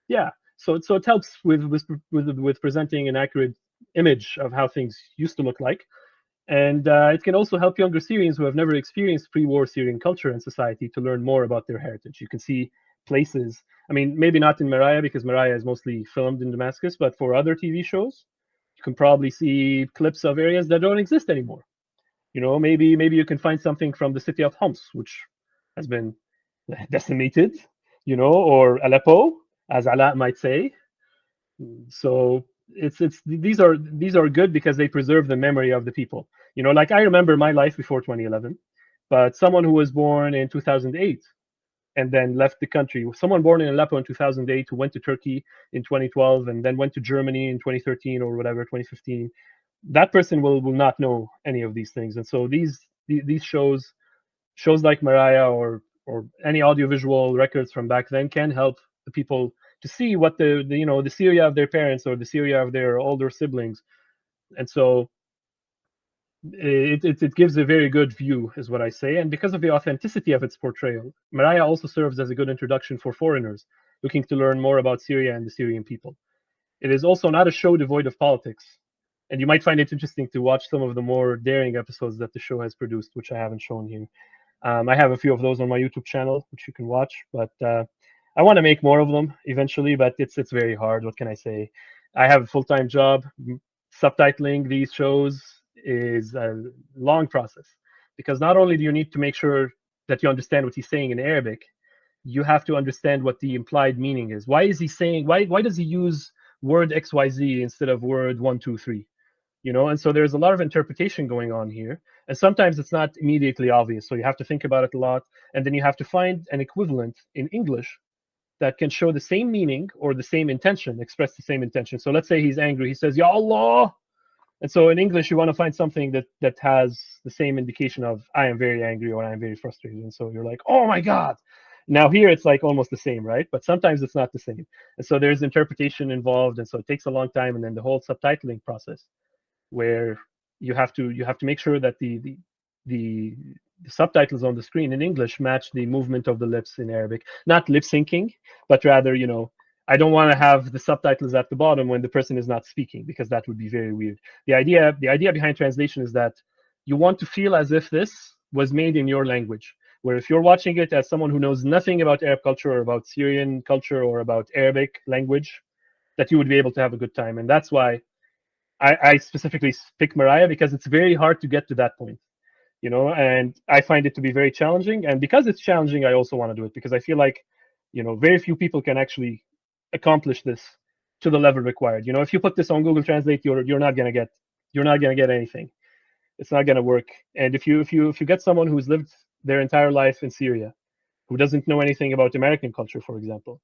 Speaker 1: yeah. So it helps with presenting an accurate image of how things used to look like. And it can also help younger Syrians who have never experienced pre-war Syrian culture and society to learn more about their heritage. You can see places, I mean, maybe not in Maraya, because Maraya is mostly filmed in Damascus, but for other TV shows, You can probably see clips of areas that don't exist anymore. Maybe you can find something from the city of Homs, which has been decimated, or Aleppo, as Ala might say. So it's these are good because they preserve the memory of the people. Like I remember my life before 2011, but someone who was born in 2008 and then left the country, someone born in Aleppo in 2008 who went to Turkey in 2012 and then went to Germany in 2013 or whatever 2015, that person will not know any of these things. And so these shows like Maraya or any audiovisual records from back then can help the people to see what the Syria of their parents or the Syria of their older siblings. And so it gives a very good view, is what I say. And because of the authenticity of its portrayal, Maraya also serves as a good introduction for foreigners looking to learn more about Syria and the Syrian people. It is also not a show devoid of politics, and you might find it interesting to watch some of the more daring episodes that the show has produced, which I haven't shown here. I have a few of those on my YouTube channel, which you can watch, but I want to make more of them eventually. But it's very hard. What can I say? I have a full-time job. Subtitling these shows is a long process because not only do you need to make sure that you understand what he's saying in Arabic, you have to understand what the implied meaning is. Why is he saying? Why does he use word XYZ instead of word 1, 2, 3? And so there's a lot of interpretation going on here, and sometimes it's not immediately obvious, so you have to think about it a lot, and then you have to find an equivalent in English that can show the same meaning or the same intention, express the same intention. So let's say he's angry, he says ya Allah, and so in English you want to find something that has the same indication of I am very angry or I am very frustrated, and so you're like, oh my God. Now here it's like almost the same, right? But sometimes it's not the same, and so there's interpretation involved, and so it takes a long time, and then the whole subtitling process where you have to make sure that the subtitles on the screen in English match the movement of the lips in Arabic, not lip syncing, but rather, I don't want to have the subtitles at the bottom when the person is not speaking because that would be very weird. The idea behind translation is that you want to feel as if this was made in your language. Where if you're watching it as someone who knows nothing about Arab culture or about Syrian culture or about Arabic language, that you would be able to have a good time. And that's why I specifically pick Maraya because it's very hard to get to that point, and I find it to be very challenging. And because it's challenging, I also want to do it because I feel like, very few people can actually accomplish this to the level required. If you put this on Google Translate, you're not gonna get anything. It's not gonna work. And if you get someone who's lived their entire life in Syria, who doesn't know anything about American culture, for example,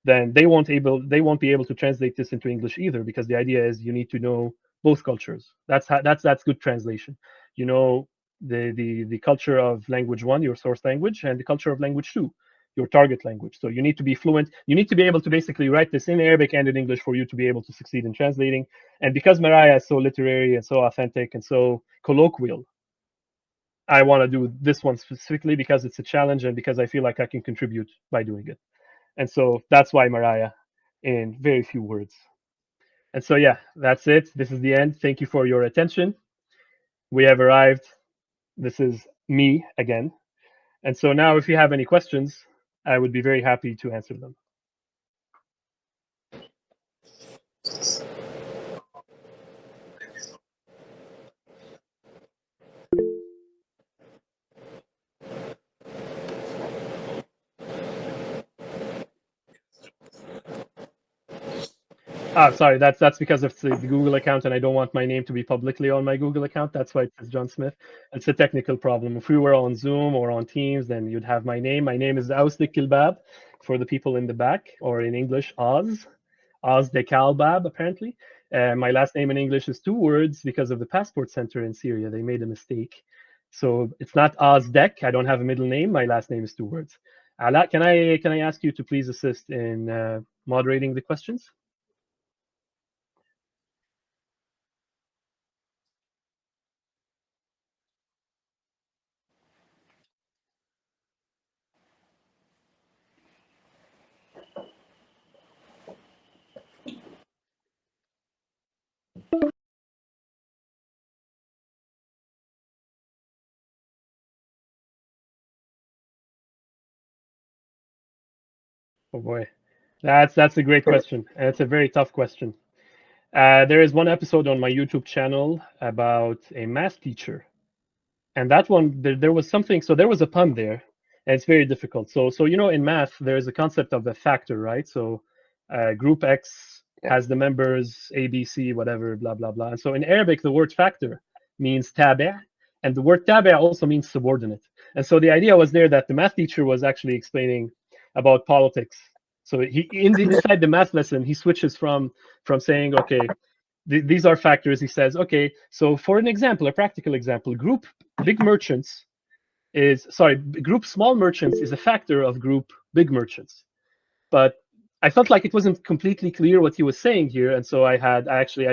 Speaker 1: then they won't be able to translate this into English either, because the idea is you need to know both cultures. That's good translation. You know the culture of language one, your source language, and the culture of language two, your target language. So you need to be fluent. You need to be able to basically write this in Arabic and in English for you to be able to succeed in translating. And because Maraya is so literary and so authentic and so colloquial, I want to do this one specifically because it's a challenge and because I feel like I can contribute by doing it. And so that's why Maraya, in very few words. And so, yeah, that's it. This is the end. Thank you for your attention. We have arrived. This is me again. And so now, if you have any questions, I would be very happy to answer them. Sorry, that's because of the Google account, and I don't want my name to be publicly on my Google account. That's why it says John Smith. It's a technical problem. If we were on Zoom or on Teams, then you'd have my name. My name is Ausdik Kilbab for the people in the back, or in English, Oz de Kalbab, apparently. My last name in English is two words because of the passport center in Syria. They made a mistake. So it's not Ozdek. I don't have a middle name. My last name is two words. Ala, can I ask you to please assist in moderating the questions? Oh boy, that's a great question, and it's a very tough question. There is one episode on my YouTube channel about a math teacher, and that one there was something. So there was a pun there, and it's very difficult. So in math there is a concept of a factor, right? So group X
Speaker 6: Yeah.
Speaker 1: has the members A, B, C, whatever, blah blah blah. And so in Arabic, the word factor means tabi', and the word tabi' also means subordinate. And so the idea was there that the math teacher was actually explaining about politics. So inside the math lesson, he switches from saying, okay, these are factors. He says, okay, so for an example, a practical example, big merchants group small merchants is a factor of group big merchants. But I felt like it wasn't completely clear what he was saying here, and so I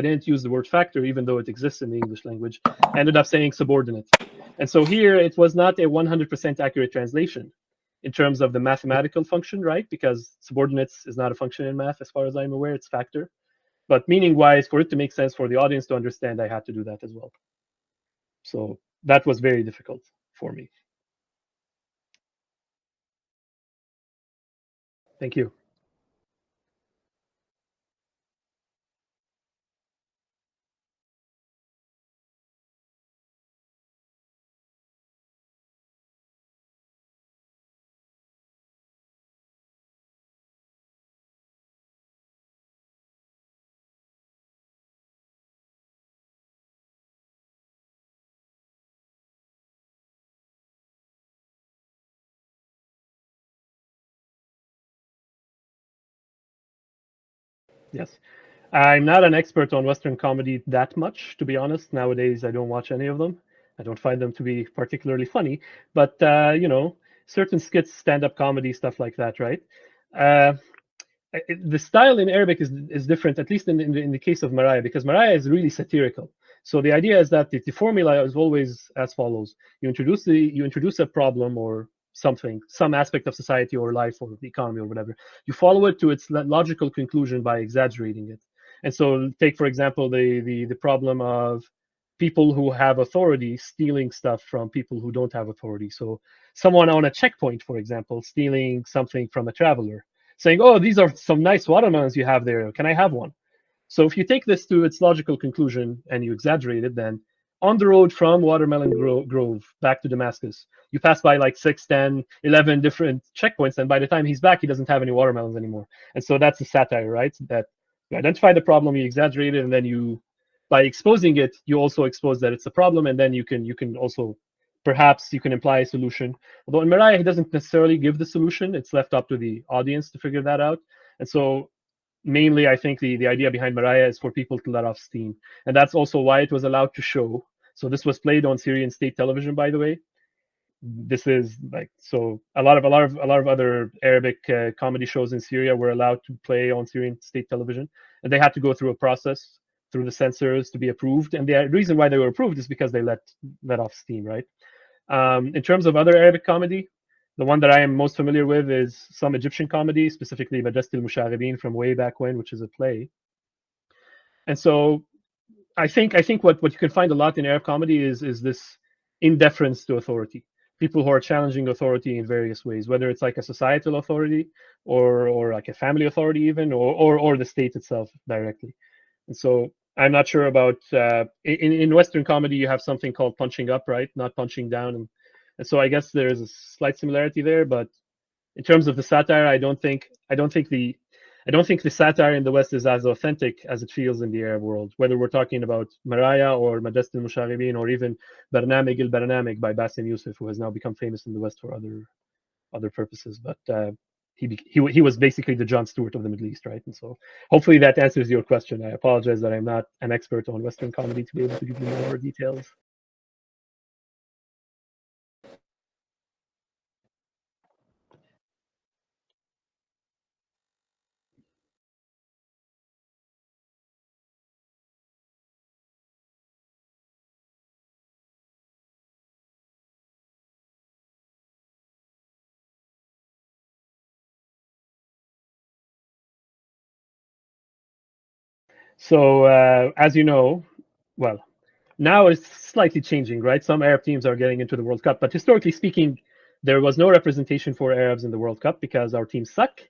Speaker 1: didn't use the word factor even though it exists in the English language. I ended up saying subordinate. And so here it was not a 100% accurate translation in terms of the mathematical function, right? Because subordinates is not a function in math as far as I'm aware, it's factor. But meaning wise, for it to make sense for the audience to understand, I had to do that as well. So that was very difficult for me. Thank you. Yes. I'm not an expert on Western comedy that much, to be honest. Nowadays, I don't watch any of them. I don't find them to be particularly funny, but certain skits, stand-up comedy, stuff like that, right? Uh, the style in Arabic is different, at least in the case of Maraya, because Maraya is really satirical. So the idea is that the formula is always as follows: you introduce a problem or something, some aspect of society or life or the economy or whatever. You follow it to its logical conclusion by exaggerating it. And so, take for example the problem of people who have authority stealing stuff from people who don't have authority. So someone on a checkpoint, for example, stealing something from a traveler, saying, "Oh, these are some nice watermelons you have there. Can I have one?" So if you take this to its logical conclusion and you exaggerate it, then on the road from Grove back to Damascus, you pass by like 6, 10, 11 different checkpoints, and by the time he's back, he doesn't have any watermelons anymore. And so that's a satire, right? That you identify the problem, you exaggerate it, and then by exposing it, you also expose that it's a problem, and then you can also perhaps you can imply a solution. Although in Maraya, he doesn't necessarily give the solution; it's left up to the audience to figure that out. And so mainly I think the idea behind Maraya is for people to let off steam. And that's also why it was allowed to show. So this was played on Syrian state television, by the way. This is like so a lot of other Arabic comedy shows in Syria were allowed to play on Syrian state television, and they had to go through a process through the censors to be approved. And the reason why they were approved is because they let off steam, right? In terms of other Arabic comedy, the one that I am most familiar with is some Egyptian comedy, specifically Majest al-Mushaghibin from way back when, which is a play. And so I think what you can find a lot in Arab comedy is this indifference to authority. People who are challenging authority in various ways, whether it's like a societal authority or like a family authority even, or the state itself directly. And so I'm not sure about in Western comedy you have something called punching up, right? Not punching down, and so I guess there is a slight similarity there. But in terms of the satire, I don't think the satire in the West is as authentic as it feels in the Arab world. Whether we're talking about Maraya or Majest al-Mushaghibin or even Barnamig al-Barnamig by Bassem Youssef, who has now become famous in the West for other purposes. But he was basically the Jon Stewart of the Middle East, right? And so hopefully that answers your question. I apologize that I'm not an expert on Western comedy to be able to give you more details. So as you know, well, now it's slightly changing, right? Some Arab teams are getting into the World Cup, but historically speaking, there was no representation for Arabs in the World Cup because our teams suck.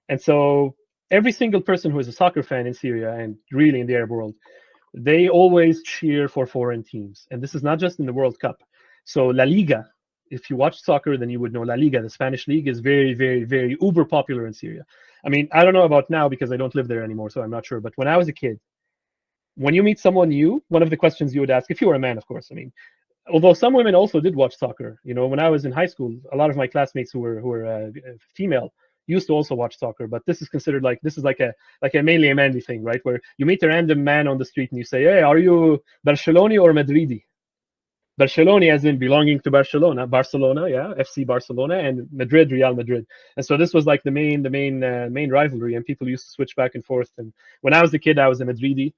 Speaker 1: And so every single person who is a soccer fan in Syria and really in the Arab world, they always cheer for foreign teams. And this is not just in the World Cup. So La Liga, if you watch soccer, then you would know La Liga, the Spanish league, is very, very, very uber popular in Syria. I mean, I don't know about now because I don't live there anymore, so I'm not sure. But when I was a kid, when you meet someone new, one of the questions you would ask, if you were a man, of course, I mean, although some women also did watch soccer. You know, when I was in high school, a lot of my classmates who were female used to also watch soccer. But this is considered like this is like a mainly a manly thing, right? Where you meet a random man on the street and you say, "Hey, are you Barcelona or Madridi?" Barcelona as in belonging to Barcelona, yeah, FC Barcelona, and Madrid, Real Madrid. And so this was like the main rivalry, and people used to switch back and forth. And when I was a kid, I was a Madridi,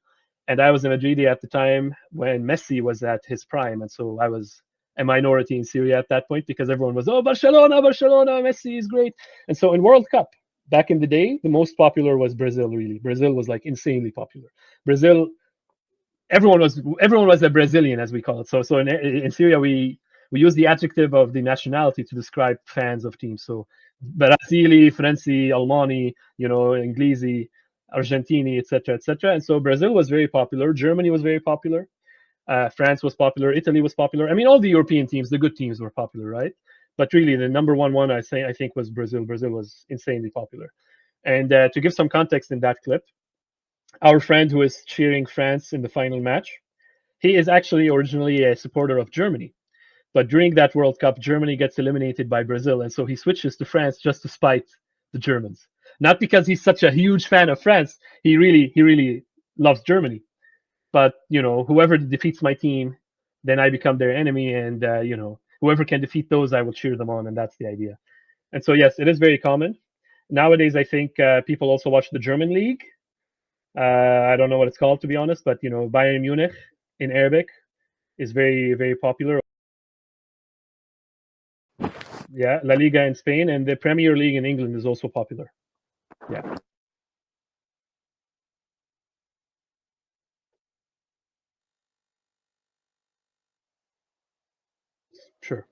Speaker 1: and I was a Madridi at the time when Messi was at his prime, and so I was a minority in Syria at that point because everyone was, oh, Barcelona, Barcelona, Messi is great. And so in World Cup back in the day, the most popular was Brazil. Really, Brazil was like insanely popular. Brazil, everyone was a Brazilian, as we call it. So in Syria we use the adjective of the nationality to describe fans of teams. So Brasili, Franci, Almani, Inglesi, Argentini, etc., etc. And so Brazil was very popular. Germany was very popular. France was popular. Italy was popular. I mean, all the European teams, the good teams, were popular, right? But really, the number one I think was Brazil. Brazil was insanely popular. And to give some context in that clip, our friend who is cheering France in the final match, he is actually originally a supporter of Germany. But during that World Cup, Germany gets eliminated by Brazil, and so he switches to France just to spite the Germans. Not because he's such a huge fan of France. He really loves Germany. But whoever defeats my team, then I become their enemy, and whoever can defeat those, I will cheer them on, and that's the idea. And so yes, it is very common nowadays. I think people also watch the German league. I don't know what it's called, to be honest, but Bayern Munich in Arabic is very, very popular. Yeah, La Liga in Spain, and the Premier League in England is also popular. Yeah, sure,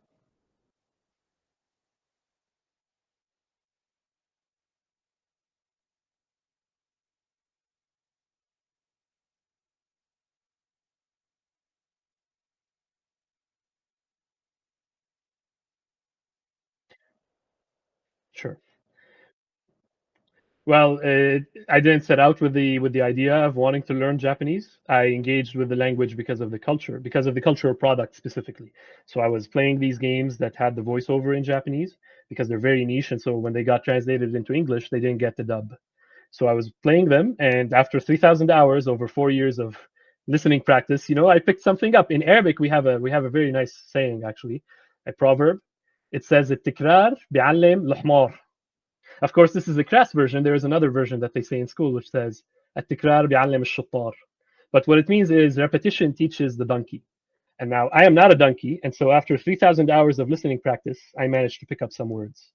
Speaker 1: sure. Well, I didn't set out with the idea of wanting to learn Japanese. I engaged with the language because of the cultural product specifically. So I was playing these games that had the voiceover in Japanese because they're very niche, and so when they got translated into English, they didn't get the dub. So I was playing them, and after 3,000 hours over 4 years of listening practice, I picked something up. In Arabic, we have a very nice saying, actually, a proverb. It says, "التكرار بيعلم الحمار." Of course, this is the crass version. There is another version that they say in school which says, "التكرار بيعلم الشطار." But what it means is repetition teaches the donkey. And now I am not a donkey, and so after 3,000 hours of listening practice, I managed to pick up some words.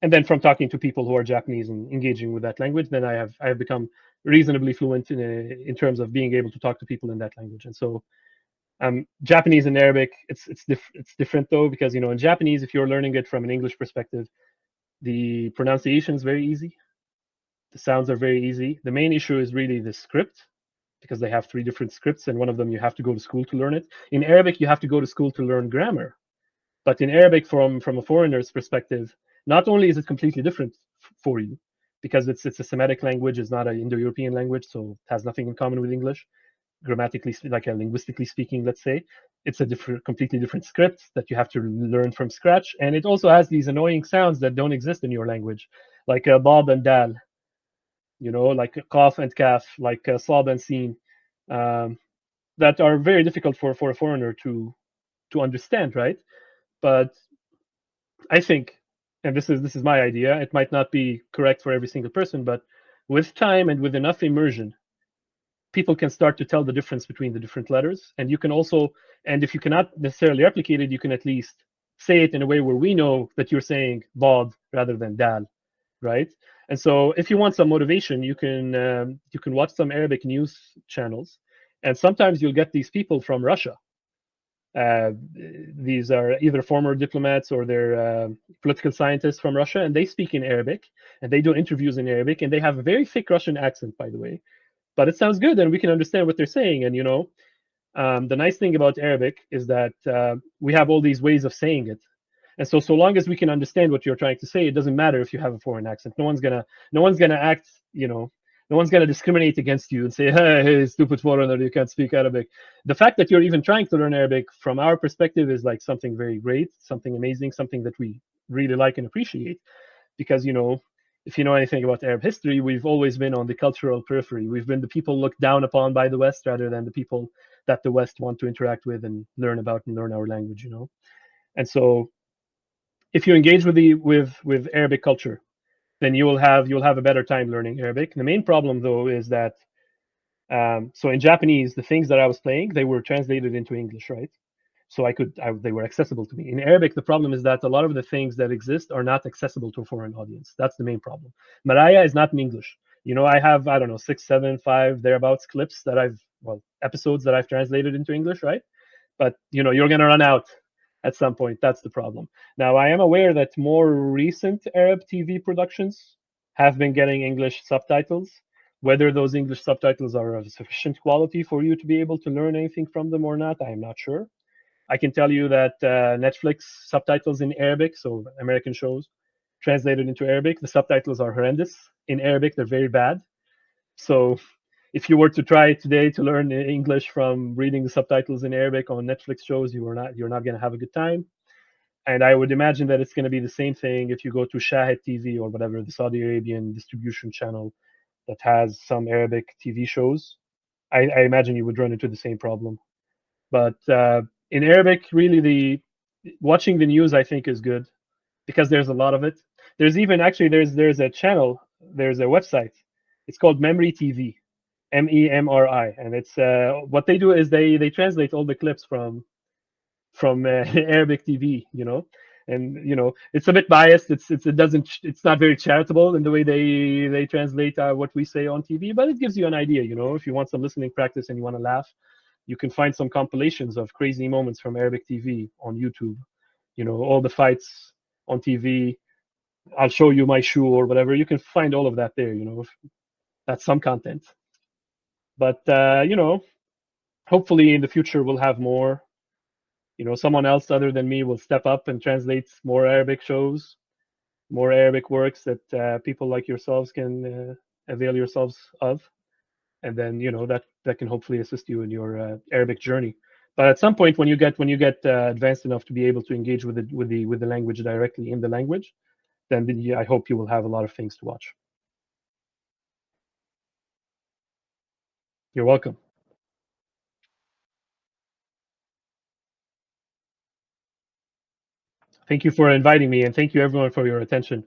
Speaker 1: And then from talking to people who are Japanese and engaging with that language, then I have become reasonably fluent in terms of being able to talk to people in that language. And so Japanese and Arabic, it's different though, because in Japanese, if you're learning it from an English perspective, the pronunciation is very easy. The sounds are very easy. The main issue is really the script, because they have three different scripts, and one of them you have to go to school to learn it. In Arabic, you have to go to school to learn grammar. But in Arabic, from a foreigner's perspective, not only is it completely different for you, because it's a Semitic language, it's not an Indo-European language, so it has nothing in common with English, grammatically, like linguistically speaking, let's say. It's a completely different script that you have to learn from scratch, and it also has these annoying sounds that don't exist in your language, like bad and dal, like qaf and kaf, like sad and sin, um, that are very difficult for a foreigner to understand, right? But I think, and this is my idea, it might not be correct for every single person, but with time and with enough immersion, people can start to tell the difference between the different letters. And you can also, and if you cannot necessarily replicate it, you can at least say it in a way where we know that you're saying bod rather than dal, right? And so if you want some motivation, you can watch some Arabic news channels, and sometimes you'll get these people from Russia These are either former diplomats or they're political scientists from Russia, and they speak in Arabic and they do interviews in Arabic, and they have a very thick Russian accent, by the way. But it sounds good, and we can understand what they're saying. And the nice thing about Arabic is that we have all these ways of saying it, and so long as we can understand what you're trying to say, it doesn't matter if you have a foreign accent. No one's gonna act, no one's gonna discriminate against you and say, hey, stupid foreigner, you can't speak Arabic. The fact that you're even trying to learn Arabic, from our perspective, is like something very great, something amazing, something that we really like and appreciate. Because if you know anything about Arab history, we've always been on the cultural periphery. We've been the people looked down upon by the West rather than the people that the West want to interact with and learn about and learn our language. And so if you engage with Arabic culture, then you'll have a better time learning Arabic. The main problem, though, is that so in Japanese, the things that I was playing, they were translated into English, right? So they were accessible to me. In Arabic, the problem is that a lot of the things that exist are not accessible to a foreign audience. That's the main problem. Maraya is not in English. I have, I don't know, 6, 7, 5 thereabouts clips that episodes that I've translated into English, right? But you're going to run out at some point. That's the problem. Now, I am aware that more recent Arab TV productions have been getting English subtitles. Whether those English subtitles are of sufficient quality for you to be able to learn anything from them or not, I am not sure. I can tell you that Netflix subtitles in Arabic, so American shows translated into Arabic, the subtitles are horrendous. In Arabic, they're very bad. So if you were to try today to learn English from reading the subtitles in Arabic on Netflix shows, you're not going to have a good time. And I would imagine that it's going to be the same thing if you go to Shahid TV or whatever, the Saudi Arabian distribution channel that has some Arabic TV shows. I imagine you would run into the same problem. But in Arabic, really, the watching the news, I think, is good because there's a lot of it. There's even actually there's a channel, there's a website. It's called Memory TV, MEMRI, and it's what they do is they translate all the clips from Arabic TV, and it's a bit biased. It's not very charitable in the way they translate what we say on TV, but it gives you an idea. If you want some listening practice and you want to laugh, you can find some compilations of crazy moments from Arabic TV on YouTube. All the fights on TV. I'll show you my shoe or whatever. You can find all of that there. That's some content. But hopefully in the future we'll have more. Someone else other than me will step up and translate more Arabic shows, more Arabic works that people like yourselves can avail yourselves of, and then that can hopefully assist you in your Arabic journey. But at some point, when you get advanced enough to be able to engage with the language directly in the language, then I hope you will have a lot of things to watch. You're welcome. Thank you for inviting me, and thank you everyone for your attention.